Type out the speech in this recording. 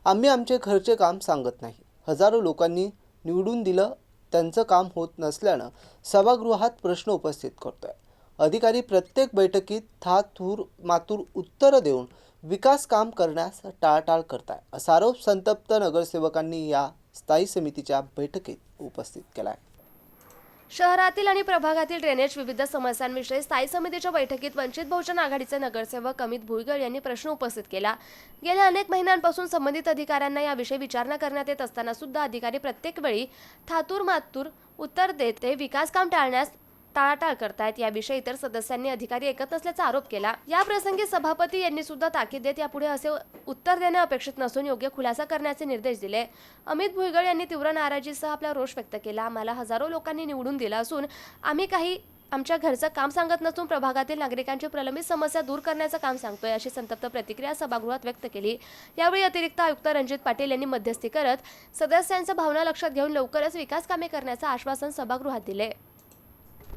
आम्ही आमचे घरचे काम सांगत नाही. हजारो लोकांनी निवडून दिलं, त्यांचं काम होत नसल्यानं सभागृहात प्रश्न उपस्थित करतोय. अधिकारी प्रत्येक बैठकीत थातूर मातूर उत्तरं देऊन विकास काम करण्यास टाळाटाळ करताय असा आरोप संतप्त नगरसेवकांनी या स्थायी समितीच्या बैठकीत उपस्थित केलाय. शहरातील आणि प्रभागातील ड्रेनेज विविध समस्यांविषयी स्थायी समितीच्या बैठकीत वंचित बहुजन आघाडीचे नगरसेवक अमित भुईगळ यांनी प्रश्न उपस्थित केला. गेल्या अनेक महिन्यांपासून संबंधित अधिकाऱ्यांना याविषयी विचारणा करण्यात येत असताना सुद्धा अधिकारी प्रत्येक वेळी थातूर मातूर उत्तर देते विकास काम टाळण्यास टाळाटाळ करतायत. याविषयी इतर सदस्यांनी अधिकारी ऐकत नसल्याचा आरोप केला. या प्रसंगी सभापती यांनी सुद्धा ताकीद देत यापुढे असे उत्तर देणे अपेक्षित नसून योग्य खुलासा करण्याचे निर्देश दिले. अमित भुईगळ यांनी तीव्र नाराजीसह आपला रोष व्यक्त केला. आम्हाला हजारो लोकांनी निवडून दिलं असून आम्ही काही आमच्या घरचं काम सांगत नसून प्रभागातील नागरिकांची प्रलंबित समस्या दूर करण्याचं काम सांगतोय, अशी संतप्त प्रतिक्रिया सभागृहात व्यक्त केली. यावेळी अतिरिक्त आयुक्त रणजित पाटील यांनी मध्यस्थी करत सदस्यांच्या भावना लक्षात घेऊन लवकरच विकास कामे करण्याचं आश्वासन सभागृहात दिले.